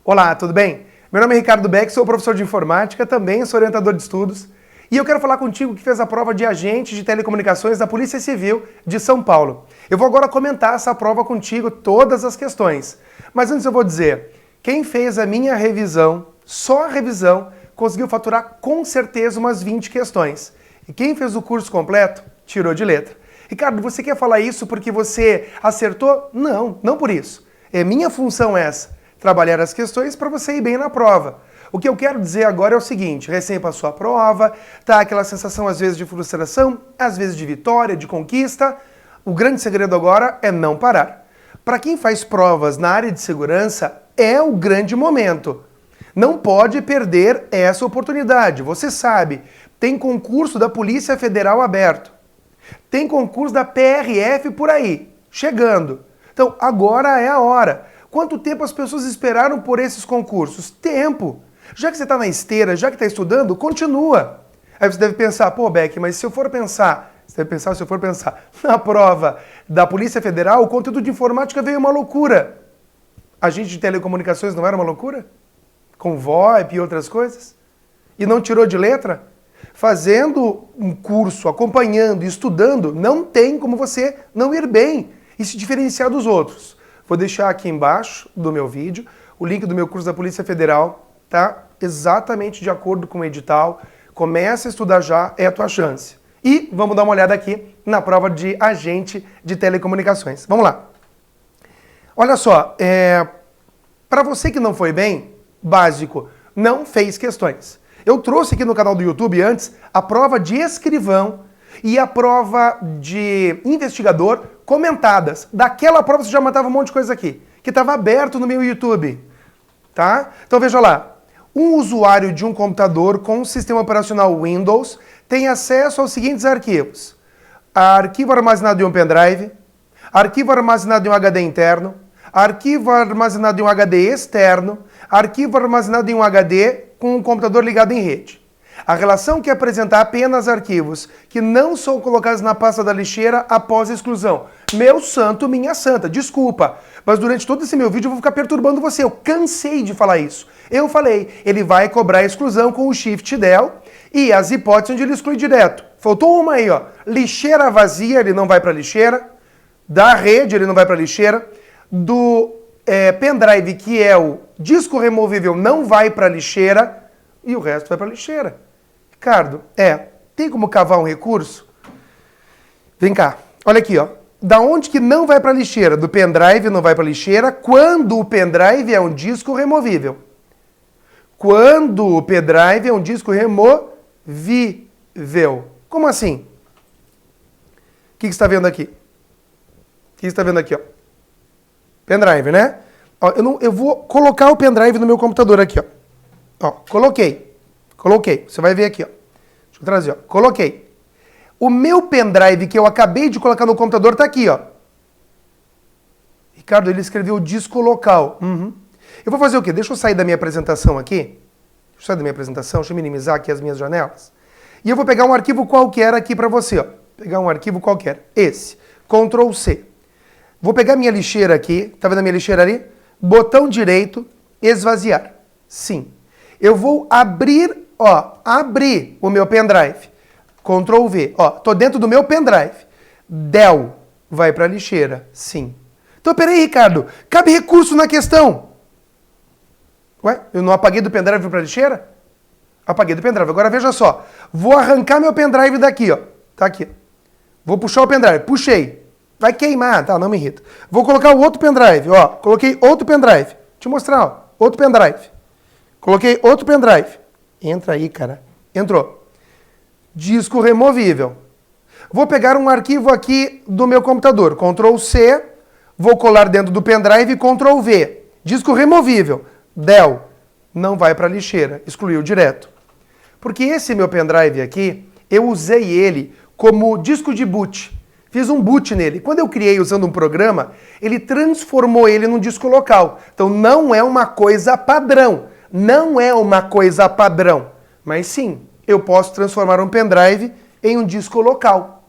Olá, tudo bem? Meu nome é Ricardo Beck, sou professor de informática, também sou orientador de estudos, e eu quero falar contigo que fez a prova de agente de telecomunicações da Polícia Civil de São Paulo. Eu vou agora comentar essa prova contigo, todas as questões. Mas antes eu vou dizer, quem fez a minha revisão, só a revisão, conseguiu faturar com certeza umas 20 questões. E quem fez o curso completo, tirou de letra. Ricardo, você quer falar isso porque você acertou? Não, não por isso. É minha função essa. Trabalhar as questões para você ir bem na prova. O que eu quero dizer agora é o seguinte, recém passou a prova, tá aquela sensação às vezes de frustração, às vezes de vitória, de conquista. O grande segredo agora é não parar. Para quem faz provas na área de segurança, é o grande momento. Não pode perder essa oportunidade. Você sabe, tem concurso da Polícia Federal aberto. Tem concurso da PRF por aí, chegando. Então, agora é a hora. Quanto tempo as pessoas esperaram por esses concursos? Tempo. Já que você está na esteira, já que está estudando, continua. Aí você deve pensar, pô, Beck, mas se eu for pensar, na prova da Polícia Federal, o conteúdo de informática veio uma loucura. Agente de telecomunicações não era uma loucura? Com VoIP e outras coisas? E não tirou de letra? Fazendo um curso, acompanhando e estudando, não tem como você não ir bem e se diferenciar dos outros. Vou deixar aqui embaixo do meu vídeo o link do meu curso da Polícia Federal, tá? Exatamente de acordo com o edital. Começa a estudar já, é a tua chance. E vamos dar uma olhada aqui na prova de agente de telecomunicações. Vamos lá. Olha só, para você que não foi bem, básico, não fez questões. Eu trouxe aqui no canal do YouTube antes a prova de escrivão e a prova de investigador comentadas. Daquela prova você já matava um monte de coisa aqui, que estava aberto no meu YouTube, tá? Então veja lá, um usuário de um computador com um sistema operacional Windows tem acesso aos seguintes arquivos: arquivo armazenado em um pendrive, arquivo armazenado em um HD interno, arquivo armazenado em um HD externo, arquivo armazenado em um HD com um computador ligado em rede. A relação que apresentar apenas arquivos que não são colocados na pasta da lixeira após a exclusão. Meu santo, minha santa, desculpa, mas durante todo esse meu vídeo eu vou ficar perturbando você. Eu cansei de falar isso. Eu falei, ele vai cobrar a exclusão com o Shift Del e as hipóteses onde ele exclui direto. Faltou uma aí, ó. Lixeira vazia, ele não vai para lixeira. Da rede, ele não vai para lixeira. Do pendrive, que é o disco removível, não vai para lixeira. E o resto vai para lixeira. Ricardo, tem como cavar um recurso? Vem cá, olha aqui, ó. Da onde que não vai para lixeira? Do pendrive não vai para lixeira quando o pendrive é um disco removível. Quando o pendrive é um disco removível. Como assim? O que você está vendo aqui? O que você está vendo aqui, ó? Pendrive, né? Ó, eu vou colocar o pendrive no meu computador aqui, ó. Ó, coloquei. Você vai ver aqui, ó. Deixa eu trazer, ó. Coloquei. O meu pendrive que eu acabei de colocar no computador tá aqui, ó. Ricardo, ele escreveu disco local. Eu vou fazer o quê? Deixa eu sair da minha apresentação aqui. Deixa eu minimizar aqui as minhas janelas. E eu vou pegar um arquivo qualquer aqui para você, ó. Pegar um arquivo qualquer. Esse. Ctrl C. Vou pegar minha lixeira aqui. Tá vendo a minha lixeira ali? Botão direito, esvaziar. Sim. Eu vou abrir o meu pendrive. Ctrl V. Ó, tô dentro do meu pendrive. Del vai para a lixeira. Sim. Então, peraí, Ricardo. Cabe recurso na questão. Ué, eu não apaguei do pendrive para a lixeira? Apaguei do pendrive. Agora veja só. Vou arrancar meu pendrive daqui, ó. Tá aqui. Vou puxar o pendrive. Puxei. Vai queimar, tá? Não me irrita. Vou colocar o outro pendrive, ó. Coloquei outro pendrive. Deixa eu mostrar, ó. Outro pendrive. Coloquei outro pendrive. Entra aí, cara. Entrou. Disco removível. Vou pegar um arquivo aqui do meu computador. Ctrl C. Vou colar dentro do pendrive. Ctrl V. Disco removível. Del. Não vai para a lixeira. Excluiu direto. Porque esse meu pendrive aqui, eu usei ele como disco de boot. Fiz um boot nele. Quando eu criei usando um programa, ele transformou ele num disco local. Então não é uma coisa padrão. Não é uma coisa padrão, mas sim, eu posso transformar um pendrive em um disco local.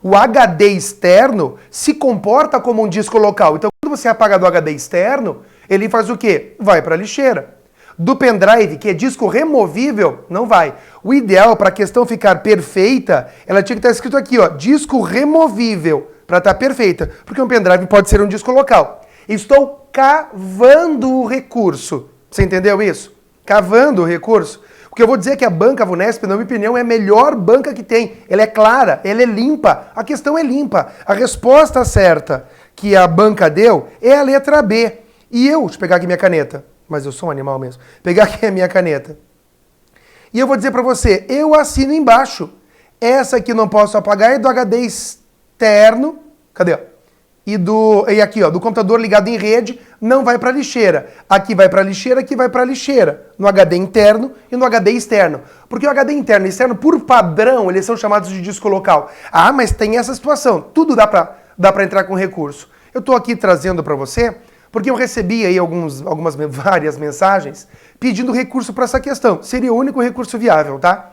O HD externo se comporta como um disco local. Então, Quando você apaga do HD externo, ele faz o quê? Vai para a lixeira. Do pendrive, que é disco removível, não vai. O ideal para a questão ficar perfeita, ela tinha que estar escrito aqui, ó, disco removível, para estar perfeita, porque um pendrive pode ser um disco local. Estou cavando o recurso. Você entendeu isso? Cavando o recurso. Porque eu vou dizer que a banca Vunesp, na minha opinião, é a melhor banca que tem. Ela é clara, ela é limpa. A questão é limpa. A resposta certa que a banca deu é a letra B. E eu, deixa eu pegar aqui minha caneta, mas eu sou um animal mesmo. Pegar aqui a minha caneta. E eu vou dizer para você, eu assino embaixo. Essa aqui não posso apagar, é do HD externo. Cadê? E aqui, ó, do computador ligado em rede, não vai para a lixeira. Aqui vai para a lixeira, aqui vai para a lixeira. No HD interno e no HD externo. Porque o HD interno e externo, por padrão, eles são chamados de disco local. Ah, mas tem essa situação. Tudo dá para entrar com recurso. Eu estou aqui trazendo para você, porque eu recebi aí várias mensagens pedindo recurso para essa questão. Seria o único recurso viável, tá?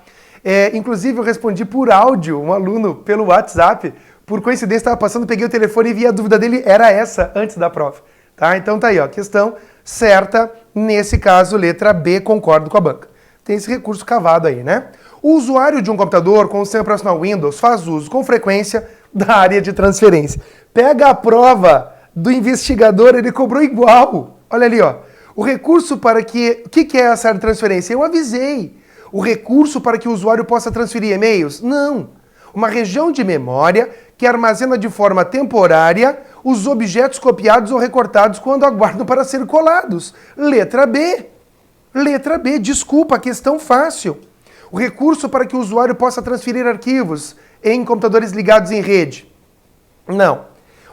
Inclusive, eu respondi por áudio, um aluno, pelo WhatsApp. Por coincidência, estava passando, peguei o telefone e vi a dúvida dele, era essa, antes da prova. Tá? Então tá aí, ó, questão certa, nesse caso, letra B, concordo com a banca. Tem esse recurso cavado aí, né? O usuário de um computador com o sistema operacional Windows faz uso com frequência da área de transferência. Pega a prova do investigador, ele cobrou igual. Olha ali, ó. O recurso para que... O que é essa área de transferência? Eu avisei. O recurso para que o usuário possa transferir e-mails? Não. Uma região de memória que armazena de forma temporária os objetos copiados ou recortados quando aguardam para ser colados. Letra B. Letra B. Desculpa, questão fácil. O recurso para que o usuário possa transferir arquivos em computadores ligados em rede. Não.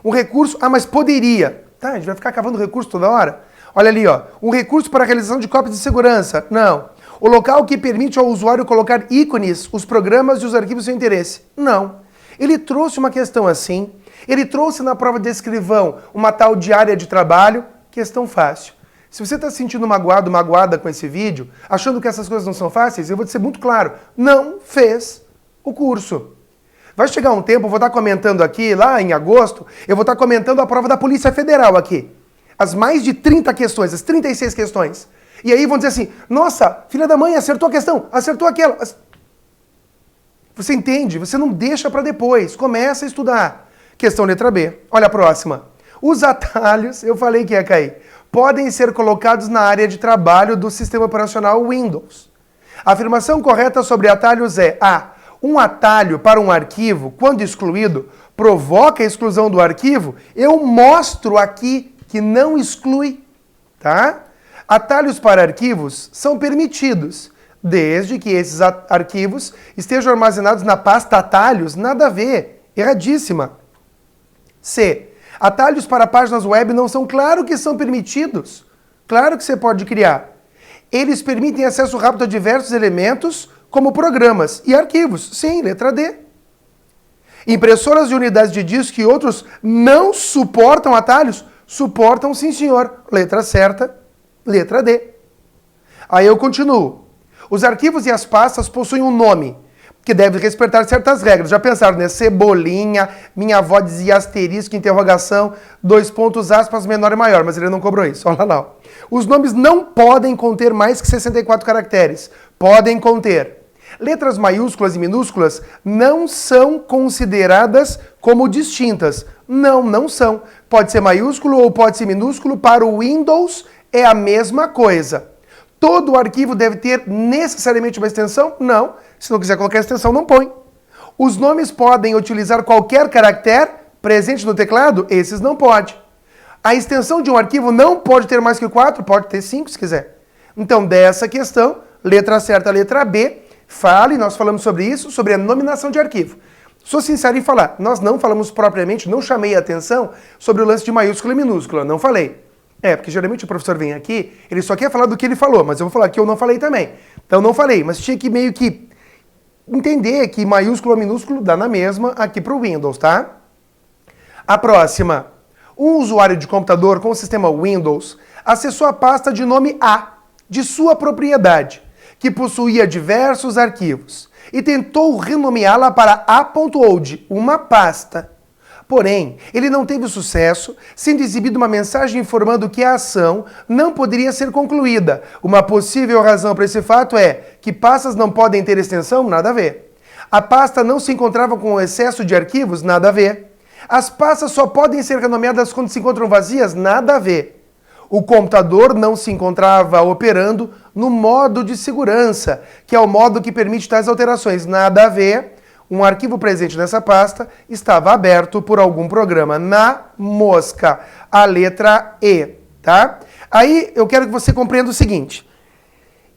Um recurso... Ah, mas poderia. Tá, a gente vai ficar cavando recurso toda hora? Olha ali, ó. Um recurso para a realização de cópias de segurança. Não. O local que permite ao usuário colocar ícones, os programas e os arquivos de seu interesse. Não. Ele trouxe uma questão assim. Ele trouxe na prova de escrivão uma tal de área de trabalho. Questão fácil. Se você está se sentindo magoado, magoada com esse vídeo, achando que essas coisas não são fáceis, eu vou dizer muito claro. Não fez o curso. Vai chegar um tempo, eu vou estar comentando aqui, lá em agosto, eu vou estar comentando a prova da Polícia Federal aqui. As mais de 30 questões, as 36 questões. E aí vão dizer assim, nossa, filha da mãe, acertou a questão, acertou aquela. Você entende? Você não deixa para depois, começa a estudar. Questão letra B. Olha a próxima. Os atalhos, eu falei que ia cair, podem ser colocados na área de trabalho do sistema operacional Windows. A afirmação correta sobre atalhos é A. Um atalho para um arquivo, quando excluído, provoca a exclusão do arquivo. Eu mostro aqui que não exclui, tá? Atalhos para arquivos são permitidos, desde que esses arquivos estejam armazenados na pasta atalhos, nada a ver, erradíssima. C. Atalhos para páginas web não são, claro que são permitidos, claro que você pode criar. Eles permitem acesso rápido a diversos elementos, como programas e arquivos. Sim, letra D. Impressoras de unidades de disco e outros não suportam atalhos? Suportam, sim, senhor. Letra certa, letra D. Aí eu continuo. Os arquivos e as pastas possuem um nome, que deve respeitar certas regras. Já pensaram, né? Cebolinha, minha avó dizia asterisco, interrogação, 2 pontos, aspas, menor e maior, mas ele não cobrou isso. Olha lá. Os nomes não podem conter mais que 64 caracteres. Podem conter. Letras maiúsculas e minúsculas não são consideradas como distintas. Não, não são. Pode ser maiúsculo ou pode ser minúsculo. Para o Windows é a mesma coisa. Todo arquivo deve ter necessariamente uma extensão? Não. Se não quiser colocar extensão, não põe. Os nomes podem utilizar qualquer caractere presente no teclado? Esses não pode. A extensão de um arquivo não pode ter mais que 4? Pode ter 5 se quiser. Então, dessa questão, letra certa, letra B, fale, nós falamos sobre isso, sobre a nominação de arquivo. Sou sincero em falar, nós não falamos propriamente, não chamei a atenção sobre o lance de maiúscula e minúscula, não falei. Porque geralmente o professor vem aqui, ele só quer falar do que ele falou, mas eu vou falar que eu não falei também. Então não falei, mas tinha que meio que entender que maiúsculo ou minúsculo dá na mesma aqui para o Windows, tá? A próxima. Um usuário de computador com o sistema Windows acessou a pasta de nome A, de sua propriedade, que possuía diversos arquivos, e tentou renomeá-la para A.old, uma pasta. Porém, ele não teve sucesso, sendo exibida uma mensagem informando que a ação não poderia ser concluída. Uma possível razão para esse fato é que pastas não podem ter extensão? Nada a ver. A pasta não se encontrava com excesso de arquivos? Nada a ver. As pastas só podem ser renomeadas quando se encontram vazias? Nada a ver. O computador não se encontrava operando no modo de segurança, que é o modo que permite tais alterações. Nada a ver. Um arquivo presente nessa pasta estava aberto por algum programa. Na mosca. A letra E, tá? Aí eu quero que você compreenda o seguinte.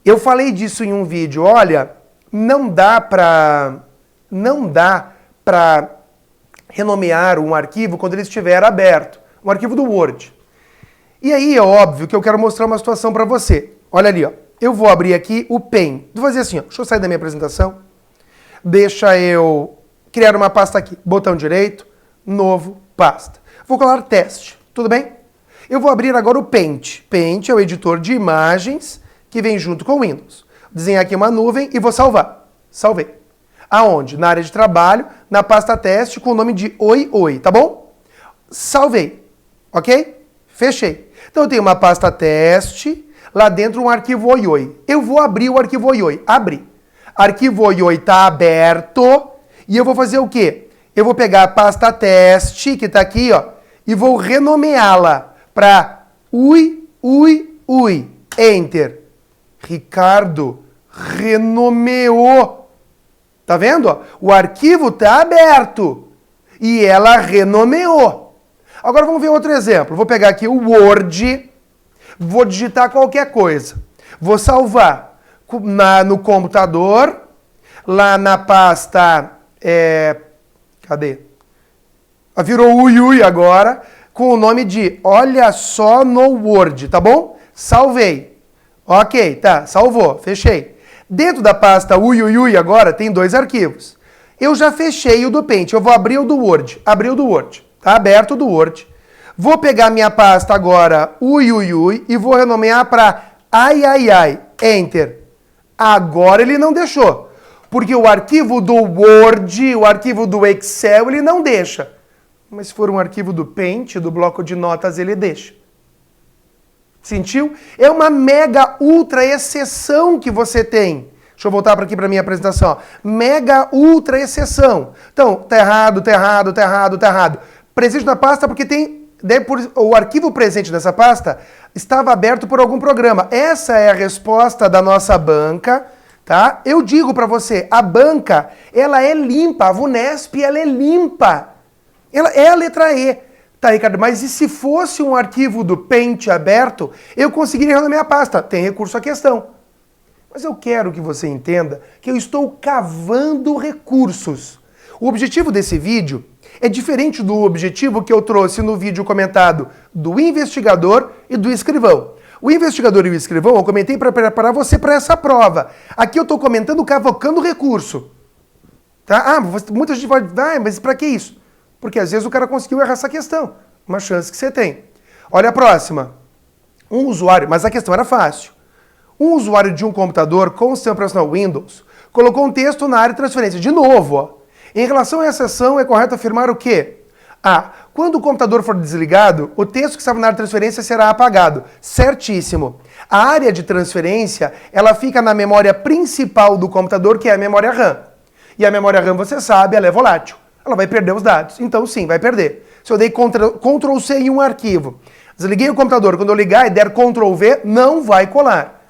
Eu falei disso em um vídeo. Olha, não dá para renomear um arquivo quando ele estiver aberto. Um arquivo do Word. E aí é óbvio que eu quero mostrar uma situação para você. Olha ali, ó. Eu vou abrir aqui o Pen. Vou fazer assim, ó. Deixa eu sair da minha apresentação. Deixa eu criar uma pasta aqui. Botão direito, novo, pasta. Vou colar teste, tudo bem? Eu vou abrir agora o Paint. Paint é o editor de imagens que vem junto com o Windows. Vou desenhar aqui uma nuvem e vou salvar. Salvei. Aonde? Na área de trabalho, na pasta teste com o nome de Oi Oi, tá bom? Salvei, ok? Fechei. Então eu tenho uma pasta teste, lá dentro um arquivo Oi Oi. Eu vou abrir o arquivo Oi Oi. Abri. Arquivo Oi Oi está aberto e eu vou fazer o quê? Eu vou pegar a pasta teste, que está aqui, ó, e vou renomeá-la para Ui, Ui, Ui. Enter. Ricardo renomeou. Tá vendo? Ó? O arquivo está aberto e ela renomeou. Agora vamos ver outro exemplo. Vou pegar aqui o Word, vou digitar qualquer coisa. Vou salvar no computador, lá na pasta, cadê? Virou Ui Ui agora, com o nome de Olha Só no Word, tá bom? Salvei. Ok, tá, salvou, fechei. Dentro da pasta Ui Ui Ui agora tem dois arquivos. Eu já fechei o do Paint, eu vou abrir o do Word. Abri o do Word, tá aberto o do Word. Vou pegar minha pasta agora Ui Ui Ui e vou renomear para Ai Ai Ai, Enter. Agora ele não deixou, porque o arquivo do Word, o arquivo do Excel, ele não deixa. Mas se for um arquivo do Paint, do bloco de notas, ele deixa. Sentiu? É uma mega ultra exceção que você tem. Deixa eu voltar para aqui para minha apresentação. Ó. Mega ultra exceção. Então, tá errado, tá errado, tá errado, tá errado. Presente na pasta porque tem... O arquivo presente nessa pasta estava aberto por algum programa. Essa é a resposta da nossa banca, tá? Eu digo para você, a banca, ela é limpa, a VUNESP, ela é limpa. Ela é a letra E. Tá, Ricardo, mas e se fosse um arquivo do Paint aberto, eu conseguiria renomear a pasta? Tem recurso à questão. Mas eu quero que você entenda que eu estou cavando recursos. O objetivo desse vídeo é diferente do objetivo que eu trouxe no vídeo comentado do investigador e do escrivão. O investigador e o escrivão eu comentei para preparar você para essa prova. Aqui eu estou comentando cavocando recurso. Tá? Muita gente pode... mas para que isso? Porque às vezes o cara conseguiu errar essa questão. Uma chance que você tem. Olha a próxima. Um usuário... Mas a questão era fácil. Um usuário de um computador com o sistema operacional Windows colocou um texto na área de transferência. De novo, ó. Em relação a essa ação, é correto afirmar o quê? Quando o computador for desligado, o texto que estava na área de transferência será apagado. Certíssimo. A área de transferência, ela fica na memória principal do computador, que é a memória RAM. E a memória RAM, você sabe, ela é volátil. Ela vai perder os dados. Então, sim, vai perder. Se eu dei Ctrl C em um arquivo, desliguei o computador, quando eu ligar e der Ctrl V, não vai colar.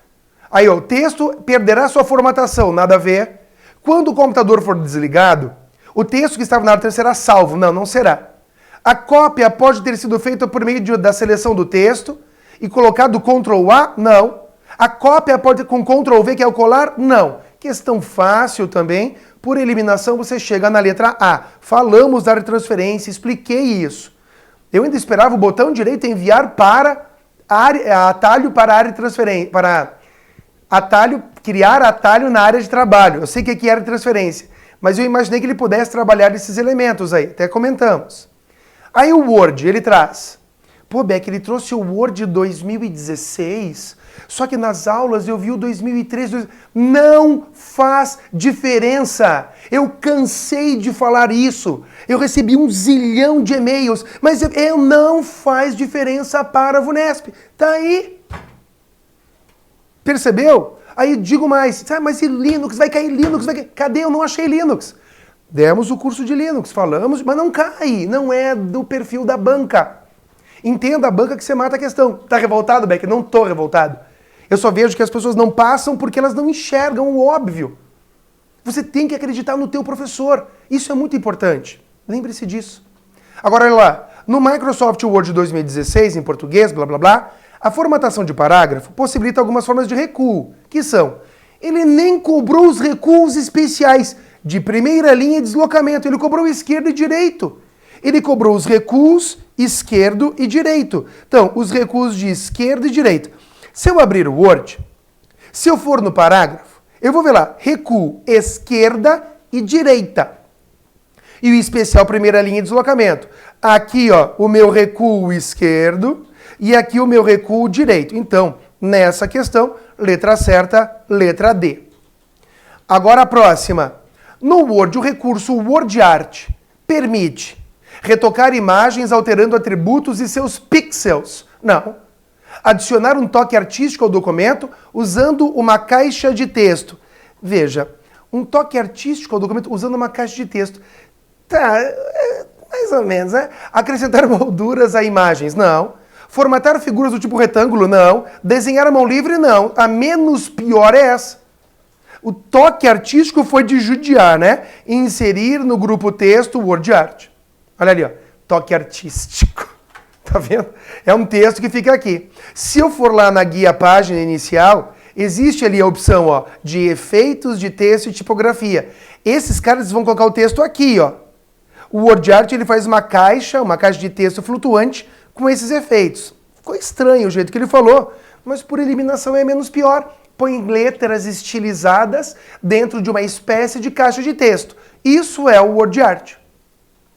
Aí, ó, o texto perderá sua formatação, nada a ver. Quando o computador for desligado, o texto que estava na área será salvo. Não, não será. A cópia pode ter sido feita por meio da seleção do texto e colocado Ctrl A? Não. A cópia pode com Ctrl V, que é o colar? Não. Questão fácil também. Por eliminação, você chega na letra A. Falamos da área de transferência, expliquei isso. Eu ainda esperava o botão direito enviar para atalho para a área de transferência, criar atalho na área de trabalho. Eu sei que aqui era de transferência, mas eu imaginei que ele pudesse trabalhar esses elementos aí, até comentamos. Aí o Word, ele traz Pô, Beck, ele trouxe o Word 2016, só que nas aulas eu vi o 2013. Não faz diferença. Eu cansei de falar isso. Eu recebi 1 zilhão de e-mails, mas não faz diferença para a VUNESP. Tá aí. Percebeu? Aí digo mais, mas e Linux? Vai cair Linux? Cadê? Eu não achei Linux. Demos o curso de Linux, falamos, mas não cai, não é do perfil da banca. Entenda a banca que você mata a questão. Tá revoltado, Beck? Não tô revoltado. Eu só vejo que as pessoas não passam porque elas não enxergam o óbvio. Você tem que acreditar no teu professor. Isso é muito importante. Lembre-se disso. Agora, olha lá. No Microsoft Word 2016, em português, blá, blá, blá, a formatação de parágrafo possibilita algumas formas de recuo, que são: ele nem cobrou os recuos especiais de primeira linha e deslocamento, ele cobrou esquerdo e direito. Ele cobrou os recuos esquerdo e direito. Então, os recuos de esquerda e direito. Se eu abrir o Word, se eu for no parágrafo, eu vou ver lá, recuo esquerda e direita. E o especial primeira linha e deslocamento. Aqui, ó, o meu recuo esquerdo e aqui o meu recuo direito. Então, nessa questão, letra certa, letra D. Agora a próxima. No Word, o recurso WordArt permite retocar imagens alterando atributos e seus pixels. Não. Adicionar um toque artístico ao documento usando uma caixa de texto. Veja, um toque artístico ao documento usando uma caixa de texto. Tá, mais ou menos, né? Acrescentar molduras a imagens. Não. Formatar figuras do tipo retângulo. Não. Desenhar a mão livre. Não. A menos pior é essa. O toque artístico foi de judiar, né? Inserir no grupo texto WordArt. Olha ali, ó. Toque artístico. Tá vendo? É um texto que fica aqui. Se eu for lá na guia página inicial, existe ali a opção, ó, de efeitos de texto e tipografia. Esses caras vão colocar o texto aqui, ó. O WordArt, ele faz uma caixa de texto flutuante com esses efeitos. Ficou estranho o jeito que ele falou, mas por eliminação é menos pior. Põe letras estilizadas dentro de uma espécie de caixa de texto. Isso é o WordArt.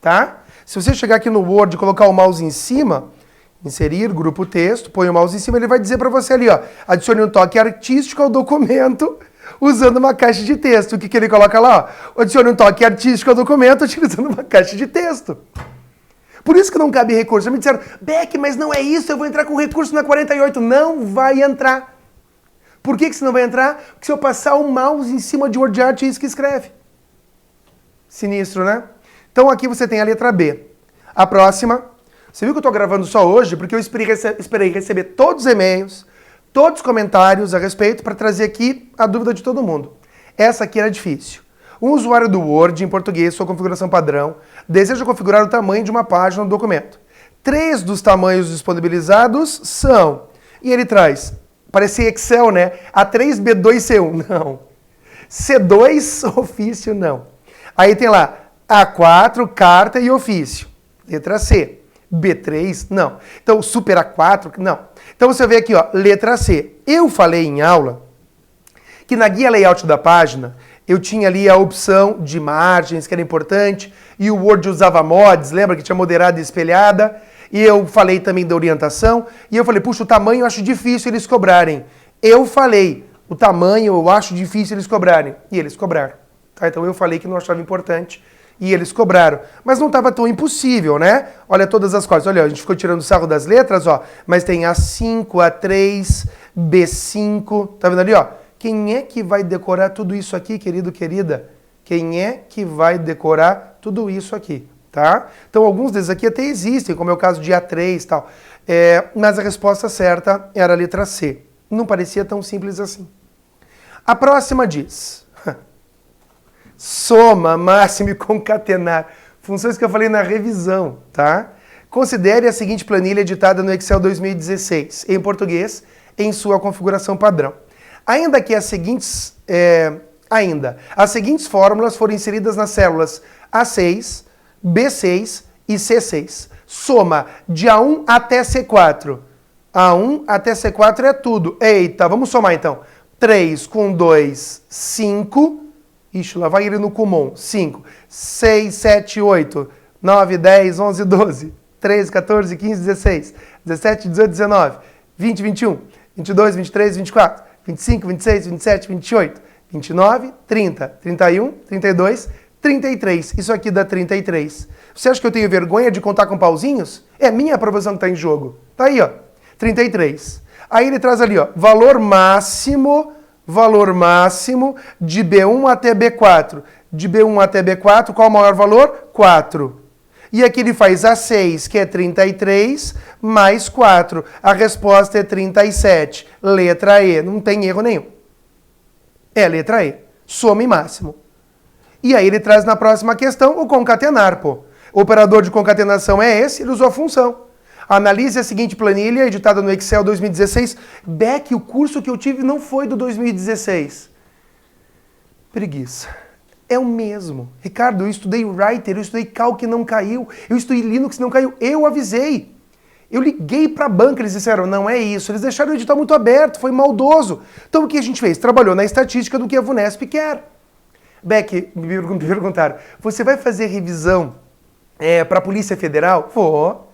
Tá? Se você chegar aqui no Word e colocar o mouse em cima, inserir grupo texto, põe o mouse em cima, ele vai dizer para você ali, ó, adicione um toque artístico ao documento usando uma caixa de texto. O que ele coloca lá? Ó? Adicione um toque artístico ao documento utilizando uma caixa de texto. Por isso que não cabe recurso. Me disseram, Beck, mas não é isso, eu vou entrar com recurso na 48. Não vai entrar. Por que você não vai entrar? Porque se eu passar o mouse em cima de WordArt, é isso que escreve. Sinistro, né? Então aqui você tem a letra B. A próxima, você viu que eu estou gravando só hoje porque eu esperei receber todos os e-mails, todos os comentários a respeito para trazer aqui a dúvida de todo mundo. Essa aqui era difícil. Um usuário do Word, em português, sua configuração padrão, deseja configurar o tamanho de uma página do documento. 3 dos tamanhos disponibilizados são... E ele traz... Parecia Excel, né? A3, B2, C1. Não. C2, ofício, não. Aí tem lá A4, carta e ofício. Letra C. B3, não. Então, Super A4, não. Então, você vê aqui, ó, letra C. Eu falei em aula que na guia layout da página, eu tinha ali a opção de margens, que era importante, e o Word usava mods, lembra que tinha moderada e espelhada? E eu falei também da orientação, e eu falei, puxa, o tamanho eu acho difícil eles cobrarem. Eu falei, o tamanho eu acho difícil eles cobrarem. E eles cobraram. Tá? Então eu falei que não achava importante, e eles cobraram. Mas não estava tão impossível, né? Olha todas as coisas. Olha, a gente ficou tirando sarro das letras, ó. Mas tem A5, A3, B5. Tá vendo ali, ó? Quem é que vai decorar tudo isso aqui, querido, querida? Quem é que vai decorar tudo isso aqui? Tá? Então, alguns desses aqui até existem, como é o caso de A3 e tal. Mas a resposta certa era a letra C. Não parecia tão simples assim. A próxima diz... Soma, máximo e concatenar. Funções que eu falei na revisão, tá? Considere a seguinte planilha editada no Excel 2016, em português, em sua configuração padrão. Ainda que as seguintes fórmulas foram inseridas nas células A6, B6 e C6. Soma de A1 até C4. A1 até C4 é tudo. Eita, vamos somar então. 3 com 2, 5. Ixi, lá vai ele no Kumon. 5, 6, 7, 8, 9, 10, 11, 12. 13, 14, 15, 16, 17, 18, 19, 20, 21, 22, 23, 24, 25, 26, 27, 28, 29, 30, 31, 32, 33. Isso aqui dá 33. Você acha que eu tenho vergonha de contar com pauzinhos? É minha aprovação que está em jogo. Tá aí, ó. 33. Aí ele traz ali, ó, valor máximo de B1 até B4. De B1 até B4, qual o maior valor? 4. E aqui ele faz A6, que é 33, mais 4. A resposta é 37. Letra E. Não tem erro nenhum. É letra E. Soma e máximo. E aí ele traz na próxima questão o concatenar, pô. O operador de concatenação é esse, ele usou a função. Analise a seguinte planilha, editada no Excel 2016. Beck, o curso que eu tive não foi do 2016. Preguiça. É o mesmo. Ricardo, eu estudei Writer, eu estudei Calc, não caiu. Eu estudei Linux, não caiu. Eu avisei. Eu liguei para a banca, eles disseram, não é isso. Eles deixaram o edital muito aberto, foi maldoso. Então o que a gente fez? Trabalhou na estatística do que a VUNESP quer. Beck, me perguntaram, você vai fazer revisão para a Polícia Federal? Vou.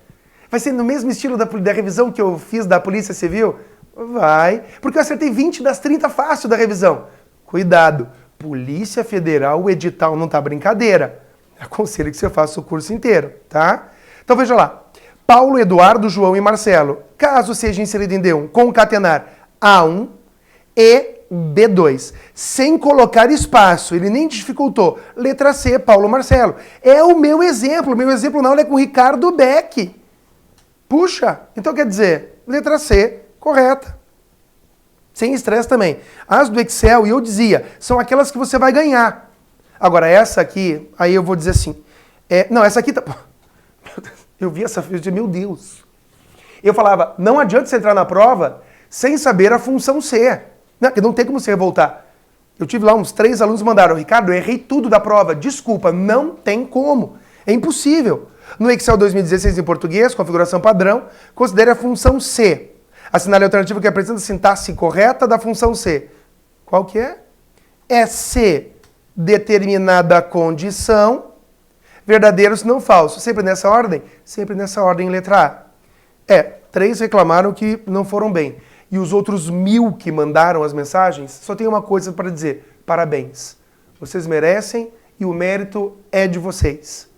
Vai ser no mesmo estilo da revisão que eu fiz da Polícia Civil? Vai. Porque eu acertei 20 das 30 fácil da revisão. Cuidado. Polícia Federal, o edital não tá brincadeira. Aconselho que você faça o curso inteiro, tá? Então veja lá. Paulo, Eduardo, João e Marcelo. Caso seja inserido em D1, concatenar A1 e B2. Sem colocar espaço. Ele nem dificultou. Letra C, Paulo, Marcelo. É o meu exemplo. Meu exemplo não é com Ricardo Beck. Puxa. Então quer dizer, letra C, correta. Sem estresse também. As do Excel, e eu dizia, são aquelas que você vai ganhar. Agora, essa aqui, aí eu vou dizer assim. Não, essa aqui tá... Eu vi essa ficha, meu Deus. Eu falava, não adianta você entrar na prova sem saber a função C. Não tem como você revoltar. Eu tive lá uns 3 alunos que mandaram, Ricardo, eu errei tudo da prova. Desculpa, não tem como. É impossível. No Excel 2016 em português, configuração padrão, considere a função C. Assinale a alternativa que apresenta a sintaxe correta da função C. Qual que é? É C, determinada condição, verdadeiro se não falso. Sempre nessa ordem? Sempre nessa ordem, letra A. 3 reclamaram que não foram bem. E os outros 1000 que mandaram as mensagens, só tem uma coisa para dizer. Parabéns. Vocês merecem e o mérito é de vocês.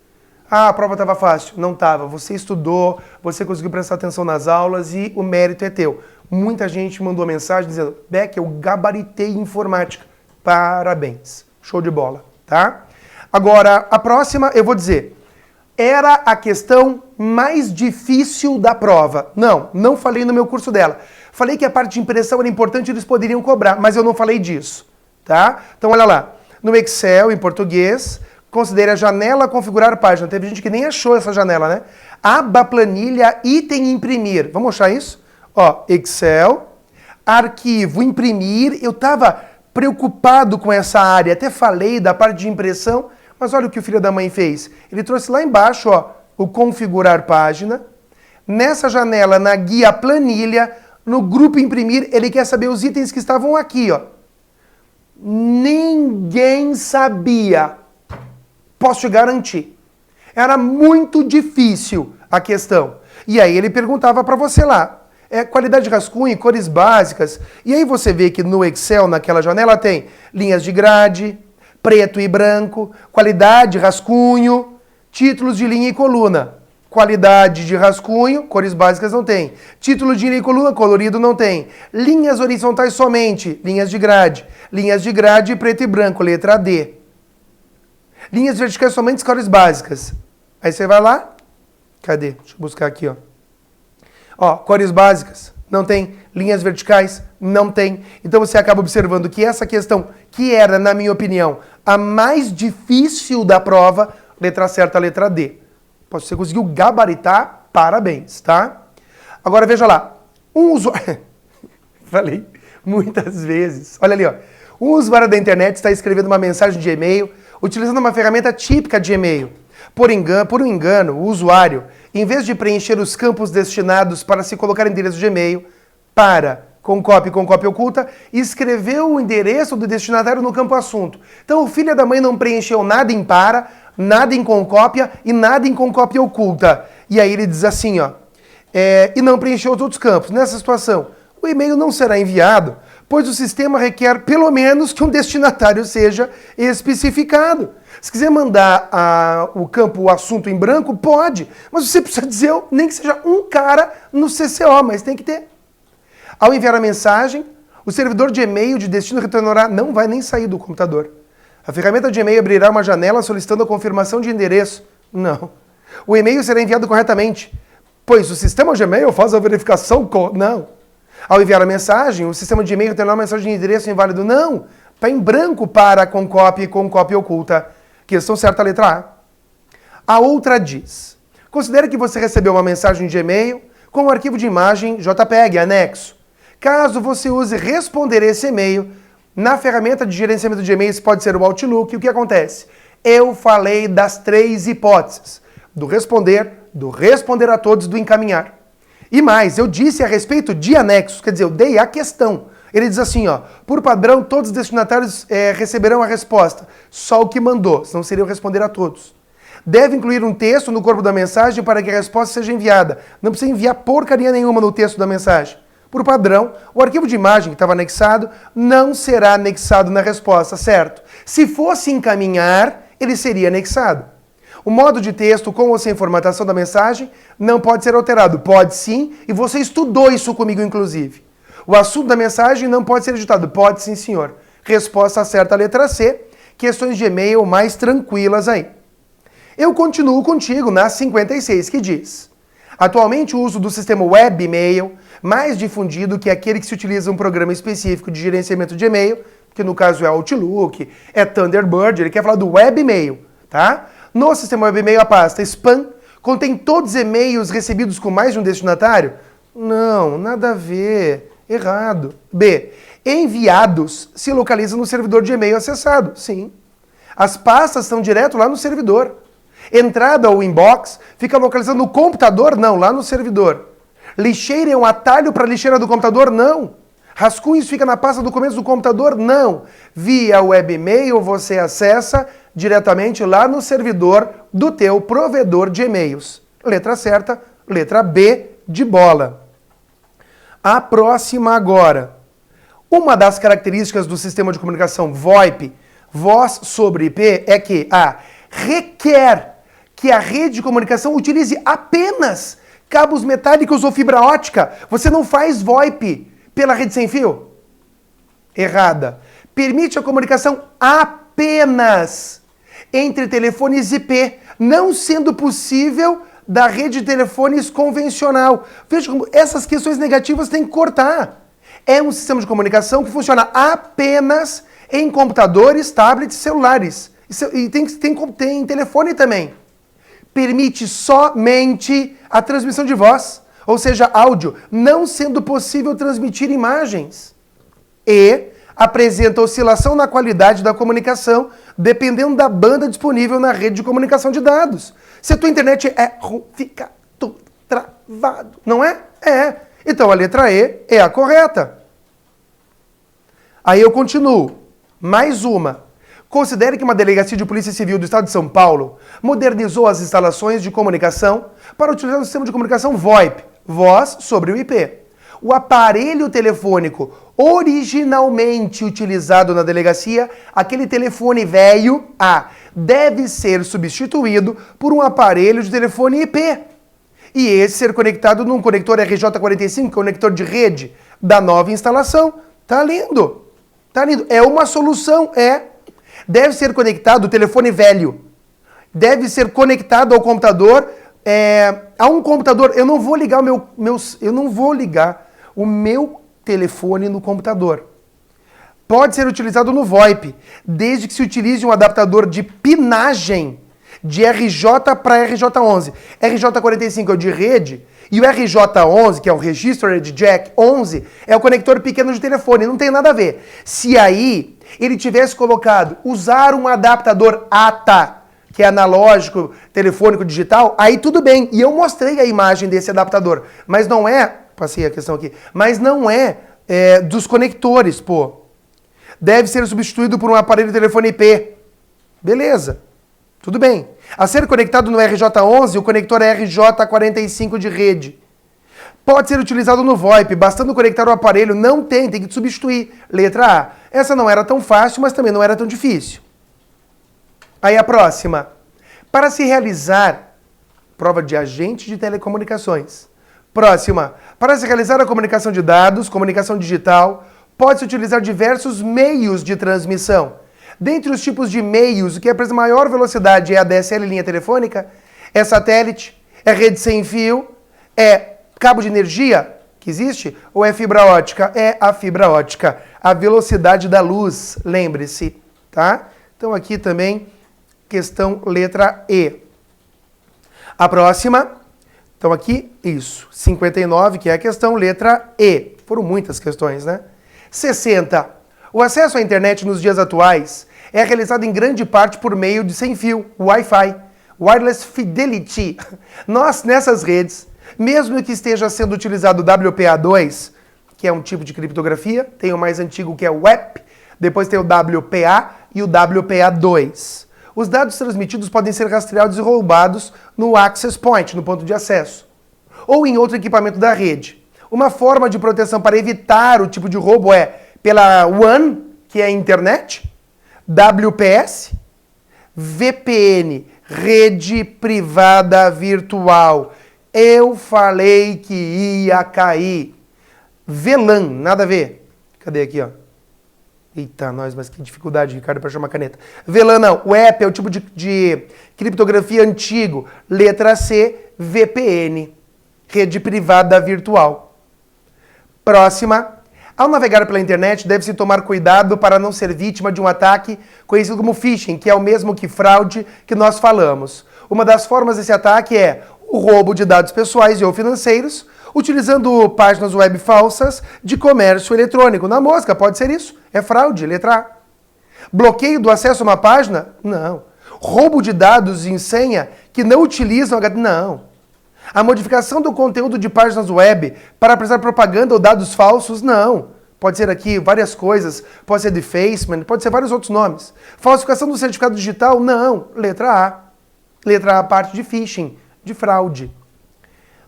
Ah, a prova estava fácil. Não estava. Você estudou, você conseguiu prestar atenção nas aulas e o mérito é teu. Muita gente mandou mensagem dizendo, Beck, eu gabaritei informática. Parabéns. Show de bola, tá? Agora, a próxima eu vou dizer, era a questão mais difícil da prova. Não falei no meu curso dela. Falei que a parte de impressão era importante e eles poderiam cobrar, mas eu não falei disso, tá? Então, olha lá. No Excel, em português, considere a janela configurar página. Teve gente que nem achou essa janela, né? Aba, planilha, item imprimir. Vamos achar isso? Ó, Excel, arquivo, imprimir. Eu estava preocupado com essa área, até falei da parte de impressão, mas olha o que o filho da mãe fez. Ele trouxe lá embaixo, ó, o configurar página. Nessa janela, na guia planilha, no grupo imprimir, ele quer saber os itens que estavam aqui, ó. Ninguém sabia. Posso te garantir. Era muito difícil a questão. E aí ele perguntava para você lá, qualidade de rascunho, cores básicas. E aí você vê que no Excel, naquela janela, tem linhas de grade, preto e branco, qualidade, rascunho, títulos de linha e coluna. Qualidade de rascunho, cores básicas não tem. Título de linha e coluna, colorido não tem. Linhas horizontais somente, linhas de grade, preto e branco, letra D. Linhas verticais somente, cores básicas. Aí você vai lá, cadê? Deixa eu buscar aqui, ó. Ó, cores básicas, não tem. Linhas verticais, não tem. Então você acaba observando que essa questão, que era, na minha opinião, a mais difícil da prova, letra certa, letra D. Você conseguiu gabaritar, parabéns, tá? Agora veja lá, um usuário... Falei muitas vezes. Olha ali, ó. Um usuário da internet está escrevendo uma mensagem de e-mail utilizando uma ferramenta típica de e-mail. Por um engano, o usuário, em vez de preencher os campos destinados para se colocar endereço de e-mail, com cópia oculta, escreveu o endereço do destinatário no campo assunto. Então o filho da mãe não preencheu nada em nada em com cópia e nada em com cópia oculta. E aí ele diz assim, ó, e não preencheu os outros campos. Nessa situação, o e-mail não será enviado, pois o sistema requer pelo menos que um destinatário seja especificado. Se quiser mandar o campo, o assunto em branco, pode, mas você precisa dizer nem que seja um cara no CCO, mas tem que ter. Ao enviar a mensagem, o servidor de e-mail de destino retornará, não vai nem sair do computador. A ferramenta de e-mail abrirá uma janela solicitando a confirmação de endereço. Não. O e-mail será enviado corretamente, pois o sistema de e-mail faz a verificação. Não. Ao enviar a mensagem, o sistema de e-mail terá uma mensagem de endereço inválido. Não. Está em branco para com cópia oculta. Questão certa, letra A. A outra diz: considere que você recebeu uma mensagem de e-mail com um arquivo de imagem JPEG, anexo. Caso você use responder esse e-mail, na ferramenta de gerenciamento de e-mails pode ser o Outlook, o que acontece? Eu falei das 3 hipóteses, do responder a todos, do encaminhar. E mais, eu disse a respeito de anexos, quer dizer, eu dei a questão. Ele diz assim, ó, por padrão, todos os destinatários receberão a resposta, só o que mandou, senão seria eu responder a todos. Deve incluir um texto no corpo da mensagem para que a resposta seja enviada. Não precisa enviar porcaria nenhuma no texto da mensagem. Por padrão, o arquivo de imagem que estava anexado não será anexado na resposta, certo? Se fosse encaminhar, ele seria anexado. O modo de texto com ou sem formatação da mensagem não pode ser alterado. Pode sim, e você estudou isso comigo, inclusive. O assunto da mensagem não pode ser editado. Pode sim, senhor. Resposta certa, letra C. Questões de e-mail mais tranquilas aí. Eu continuo contigo na 56, que diz: atualmente o uso do sistema web-mail, mais difundido que aquele que se utiliza um programa específico de gerenciamento de e-mail, que no caso é Outlook, é Thunderbird, ele quer falar do web-mail, tá? No sistema web-mail, a pasta spam contém todos os e-mails recebidos com mais de um destinatário? Não, nada a ver. Errado. B. Enviados se localiza no servidor de e-mail acessado. Sim. As pastas estão direto lá no servidor. Entrada ou inbox fica localizado no computador? Não, lá no servidor. Lixeira é um atalho para a lixeira do computador? Não. Rascunhos fica na pasta documentos do computador? Não. Via web-mail você acessa diretamente lá no servidor do teu provedor de e-mails. Letra certa, letra B de bola. A próxima agora. Uma das características do sistema de comunicação VoIP, voz sobre IP, é que requer que a rede de comunicação utilize apenas cabos metálicos ou fibra ótica. Você não faz VoIP pela rede sem fio? Errada. Permite a comunicação apenas entre telefones IP, não sendo possível da rede de telefones convencional. Veja como essas questões negativas tem que cortar. É um sistema de comunicação que funciona apenas em computadores, tablets, celulares. E tem telefone também. Permite somente a transmissão de voz, ou seja, áudio, não sendo possível transmitir imagens. E apresenta oscilação na qualidade da comunicação, dependendo da banda disponível na rede de comunicação de dados. Se a tua internet é ruim, fica tudo travado, não é? É. Então a letra E é a correta. Aí eu continuo. Mais uma. Considere que uma delegacia de polícia civil do estado de São Paulo modernizou as instalações de comunicação para utilizar o sistema de comunicação VoIP, voz sobre o IP. O aparelho telefônico originalmente utilizado na delegacia, aquele telefone velho, deve ser substituído por um aparelho de telefone IP. E esse ser conectado num conector RJ45, conector de rede da nova instalação. Tá lindo. Tá lindo. É uma solução, Deve ser conectado o telefone velho. Deve ser conectado ao computador, a um computador. Eu não vou ligar o meu telefone no computador. Pode ser utilizado no VoIP, desde que se utilize um adaptador de pinagem de RJ para RJ11. RJ45 é o de rede e o RJ11, que é o Register de Jack 11, é o conector pequeno de telefone. Não tem nada a ver. Se aí ele tivesse colocado usar um adaptador ATA, que é analógico, telefônico, digital, aí tudo bem. E eu mostrei a imagem desse adaptador. Mas não passei a questão aqui, mas não é dos conectores, pô. Deve ser substituído por um aparelho de telefone IP. Beleza. Tudo bem. A ser conectado no RJ11, o conector é RJ45 de rede. Pode ser utilizado no VoIP, bastando conectar o aparelho. Não tem que substituir. Letra A. Essa não era tão fácil, mas também não era tão difícil. Aí a próxima. Para se realizar prova de agente de telecomunicações. Próxima. Para se realizar a comunicação de dados, comunicação digital, pode-se utilizar diversos meios de transmissão. Dentre os tipos de meios, o que apresenta maior velocidade é a DSL, linha telefônica, é satélite, é rede sem fio, é cabo de energia, que existe, ou é fibra ótica? É a fibra ótica. A velocidade da luz, lembre-se, tá? Então aqui também, questão letra E. A próxima, então aqui, isso, 59, que é a questão letra E. Foram muitas questões, né? 60. O acesso à internet nos dias atuais é realizado em grande parte por meio de sem-fio, Wi-Fi, Wireless Fidelity. Nós, nessas redes, mesmo que esteja sendo utilizado o WPA2, que é um tipo de criptografia, tem o mais antigo que é o WEP, depois tem o WPA e o WPA2. Os dados transmitidos podem ser rastreados e roubados no access point, no ponto de acesso, ou em outro equipamento da rede. Uma forma de proteção para evitar o tipo de roubo é pela WAN, que é a internet, WPS, VPN, rede privada virtual. Eu falei que ia cair. VLAN, nada a ver. Cadê aqui, ó? Eita, nós, mas que dificuldade, Ricardo, para achar uma caneta. VLAN não, o WEP é o tipo de criptografia antigo. Letra C, VPN, rede privada virtual. Próxima. Ao navegar pela internet, deve-se tomar cuidado para não ser vítima de um ataque conhecido como phishing, que é o mesmo que fraude que nós falamos. Uma das formas desse ataque é o roubo de dados pessoais e ou financeiros, utilizando páginas web falsas de comércio eletrônico. Na mosca, pode ser isso. É fraude, letra A. Bloqueio do acesso a uma página? Não. Roubo de dados em senha que não utilizam HTTP? Não. A modificação do conteúdo de páginas web para apresentar propaganda ou dados falsos? Não. Pode ser aqui várias coisas, pode ser defacement, pode ser vários outros nomes. Falsificação do certificado digital? Não. Letra A. Letra A, parte de phishing, de fraude.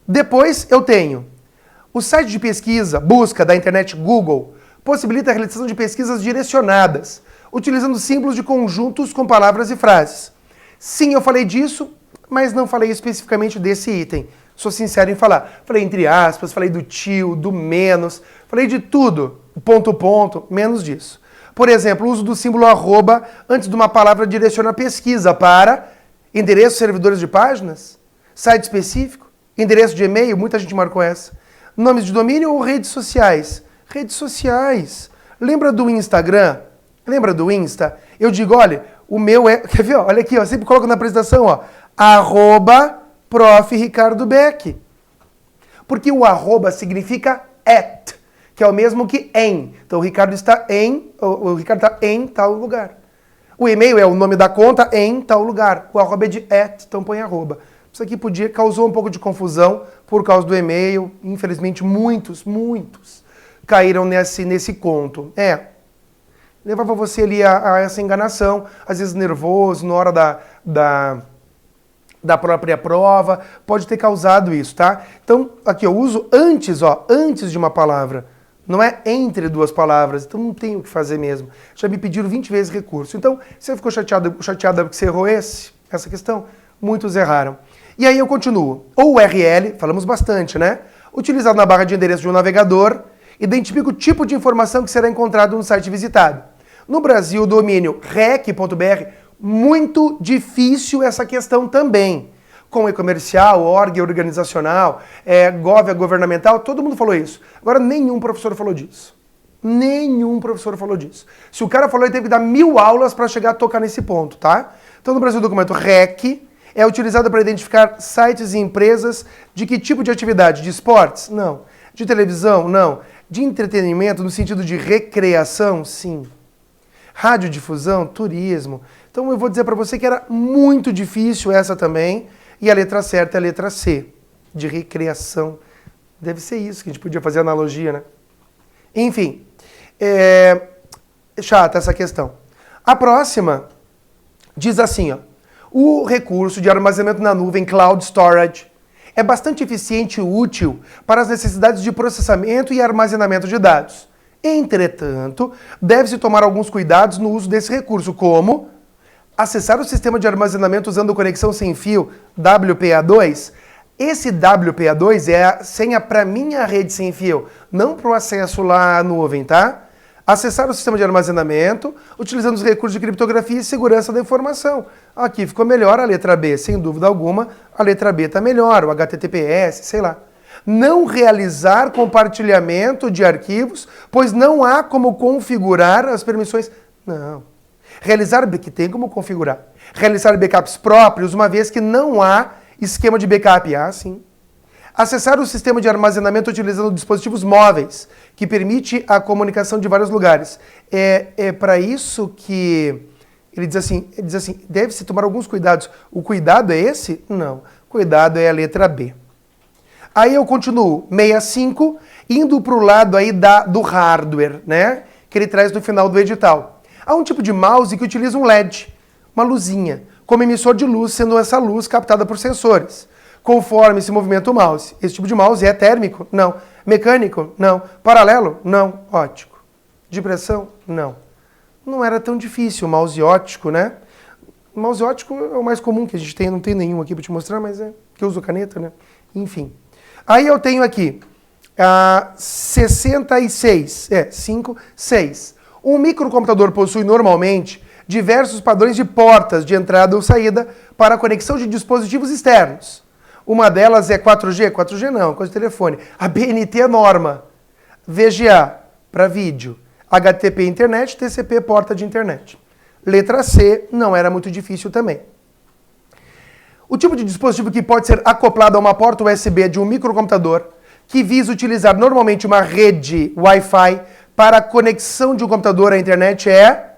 Depois eu tenho o site de pesquisa, busca da internet Google, possibilita a realização de pesquisas direcionadas, utilizando símbolos de conjuntos com palavras e frases. Sim, eu falei disso, mas não falei especificamente desse item. Sou sincero em falar. Falei entre aspas, falei do tio, do menos, falei de tudo, ponto, menos disso. Por exemplo, o uso do símbolo arroba antes de uma palavra direciona a pesquisa para endereço servidores de páginas, site específico, endereço de e-mail, muita gente marcou essa. Nomes de domínio ou redes sociais? Redes sociais. Lembra do Instagram? Lembra do Insta? Eu digo, olha, o meu é... Quer ver? Olha aqui, ó, sempre coloco na apresentação, ó. @Prof. Ricardo Beck. Porque o arroba significa at, que é o mesmo que em. Então o Ricardo está em tal lugar. O e-mail é o nome da conta em tal lugar. O arroba é de at, então põe arroba. Isso aqui causou um pouco de confusão por causa do e-mail. Infelizmente, muitos caíram nesse conto. Levava você ali a essa enganação, às vezes nervoso, na hora da própria prova, pode ter causado isso, tá? Então, aqui eu uso antes de uma palavra. Não é entre duas palavras, então não tem o que fazer mesmo. Já me pediram 20 vezes recurso. Então, você ficou chateada porque você errou essa questão? Muitos erraram. E aí eu continuo. O URL, falamos bastante, né? Utilizado na barra de endereço de um navegador, identifica o tipo de informação que será encontrado no site visitado. No Brasil, o domínio rec.br, muito difícil essa questão também. Com e-comercial, org organizacional, gov governamental, todo mundo falou isso. Agora, nenhum professor falou disso. Nenhum professor falou disso. Se o cara falou, ele teve que dar 1000 aulas para chegar a tocar nesse ponto, tá? Então, no Brasil, o documento REC é utilizado para identificar sites e empresas de que tipo de atividade? De esportes? Não. De televisão? Não. De entretenimento, no sentido de recreação? Sim. Radiodifusão? Turismo. Então, eu vou dizer para você que era muito difícil essa também. E a letra certa é a letra C, de recreação. Deve ser isso, que a gente podia fazer analogia, né? Enfim, chata essa questão. A próxima diz assim, ó. O recurso de armazenamento na nuvem, Cloud Storage, é bastante eficiente e útil para as necessidades de processamento e armazenamento de dados. Entretanto, deve-se tomar alguns cuidados no uso desse recurso, como acessar o sistema de armazenamento usando conexão sem fio WPA2. Esse WPA2 é a senha para minha rede sem fio, não para o acesso lá à nuvem, tá? Acessar o sistema de armazenamento utilizando os recursos de criptografia e segurança da informação. Aqui ficou melhor a letra B, sem dúvida alguma, a letra B está melhor, o HTTPS, sei lá. Não realizar compartilhamento de arquivos, pois não há como configurar as permissões. Não. Realizar, que tem como configurar. Realizar backups próprios, uma vez que não há esquema de backup. Ah, sim. Acessar o sistema de armazenamento utilizando dispositivos móveis, que permite a comunicação de vários lugares. É para isso que ele diz assim, deve-se tomar alguns cuidados. O cuidado é esse? Não. Cuidado é a letra B. Aí eu continuo, 65, indo para o lado aí do hardware, né? Que ele traz no final do edital. Há um tipo de mouse que utiliza um LED, uma luzinha, como emissor de luz, sendo essa luz captada por sensores. Conforme se movimenta o mouse. Esse tipo de mouse é térmico? Não. Mecânico? Não. Paralelo? Não. Óptico. De pressão? Não. Não era tão difícil o mouse óptico, né? O mouse óptico é o mais comum que a gente tem, não tem nenhum aqui para te mostrar, mas é que eu uso caneta, né? Enfim. Aí eu tenho aqui 66, 5, 6. Um microcomputador possui normalmente diversos padrões de portas de entrada ou saída para a conexão de dispositivos externos. Uma delas é 4G? 4G não, coisa de telefone. A BNT é norma. VGA, para vídeo. HTTP internet, TCP porta de internet. Letra C, não era muito difícil também. O tipo de dispositivo que pode ser acoplado a uma porta USB de um microcomputador que visa utilizar normalmente uma rede Wi-Fi para a conexão de um computador à internet é...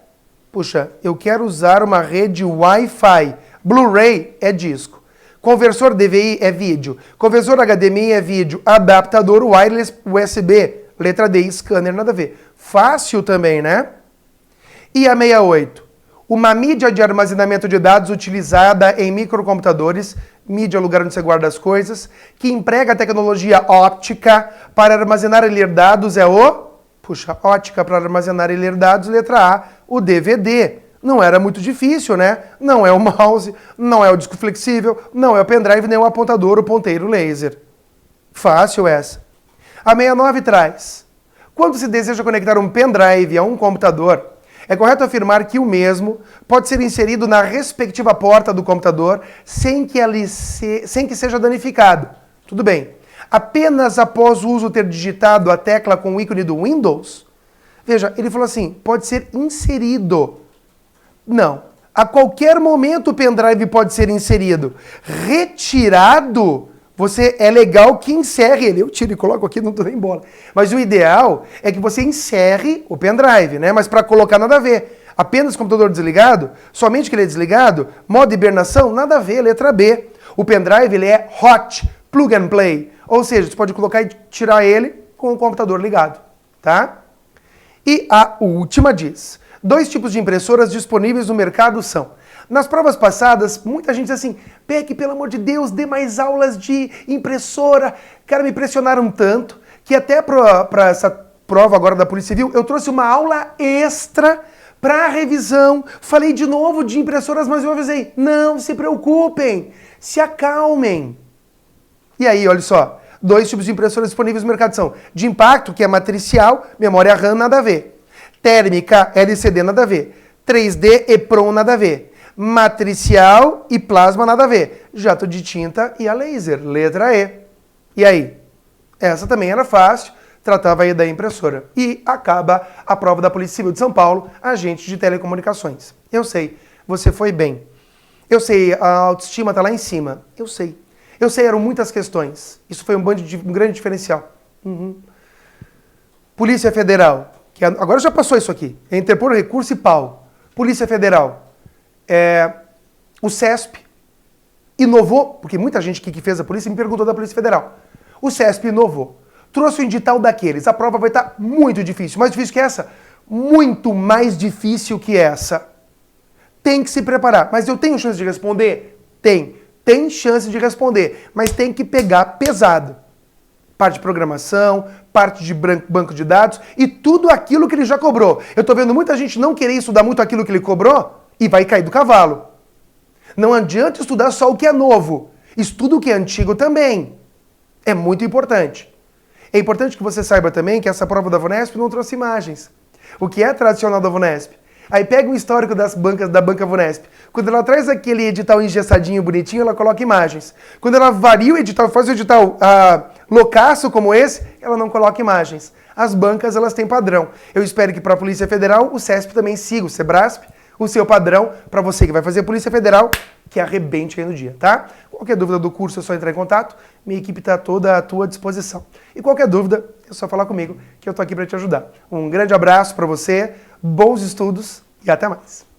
Puxa, eu quero usar uma rede Wi-Fi. Blu-ray é disco. Conversor DVI é vídeo. Conversor HDMI é vídeo. Adaptador wireless USB. Letra D, scanner, nada a ver. Fácil também, né? E a 68. Uma mídia de armazenamento de dados utilizada em microcomputadores, mídia é o lugar onde você guarda as coisas, que emprega a tecnologia óptica para armazenar e ler dados é o... Puxa, óptica para armazenar e ler dados, letra A, o DVD. Não era muito difícil, né? Não é o mouse, não é o disco flexível, não é o pendrive, nem o apontador, o ponteiro laser. Fácil essa. A 69 traz. Quando se deseja conectar um pendrive a um computador, é correto afirmar que o mesmo pode ser inserido na respectiva porta do computador sem que seja danificado. Tudo bem. Apenas após o uso ter digitado a tecla com o ícone do Windows? Veja, ele falou assim, pode ser inserido. Não. A qualquer momento o pendrive pode ser inserido. Retirado, é legal que encerre ele. Eu tiro e coloco aqui, não dou nem bola. Mas o ideal é que você encerre o pendrive, né? Mas para colocar nada a ver. Apenas computador desligado, somente que ele é desligado, modo hibernação, nada a ver, letra B. O pendrive ele é hot, plug and play. Ou seja, você pode colocar e tirar ele com o computador ligado, tá? E a última diz... 2 tipos de impressoras disponíveis no mercado são... Nas provas passadas, muita gente diz assim, Peck, pelo amor de Deus, dê mais aulas de impressora. Cara, me pressionaram tanto que até para essa prova agora da Polícia Civil, eu trouxe uma aula extra para revisão. Falei de novo de impressoras, mas eu avisei, não se preocupem, se acalmem. E aí, olha só, 2 tipos de impressoras disponíveis no mercado são de impacto, que é matricial, memória RAM, nada a ver. Térmica, LCD, nada a ver. 3D, EPROM, nada a ver. Matricial e plasma, nada a ver. Jato de tinta e a laser, letra E. E aí? Essa também era fácil, tratava aí da impressora. E acaba a prova da Polícia Civil de São Paulo, agente de telecomunicações. Eu sei, você foi bem. Eu sei, a autoestima tá lá em cima. Eu sei. Eu sei, eram muitas questões. Isso foi um grande diferencial. Polícia Federal. Que agora já passou isso aqui. É interpor recurso e pau. Polícia Federal. O CESP inovou, porque muita gente que fez a polícia me perguntou da Polícia Federal. O CESP inovou. Trouxe o edital daqueles. A prova vai estar muito difícil. Mais difícil que essa? Muito mais difícil que essa. tem que se preparar. Mas eu tenho chance de responder? Tem chance de responder, mas tem que pegar pesado. Parte de programação, parte de banco de dados e tudo aquilo que ele já cobrou. Eu tô vendo muita gente não querer estudar muito aquilo que ele cobrou e vai cair do cavalo. Não adianta estudar só o que é novo. Estuda o que é antigo também. É muito importante. É importante que você saiba também que essa prova da VUNESP não trouxe imagens. O que é tradicional da VUNESP? Aí pega o histórico das bancas da Banca VUNESP. Quando ela traz aquele edital engessadinho, bonitinho, ela coloca imagens. Quando ela varia o edital, faz o edital loucaço como esse, ela não coloca imagens. As bancas, elas têm padrão. Eu espero que para a Polícia Federal, o CESP também siga, o SEBRASP, o seu padrão, para você que vai fazer Polícia Federal, que arrebente aí no dia, tá? Qualquer dúvida do curso é só entrar em contato, minha equipe está toda à tua disposição. E qualquer dúvida, é só falar comigo, que eu tô aqui para te ajudar. Um grande abraço para você, bons estudos e até mais.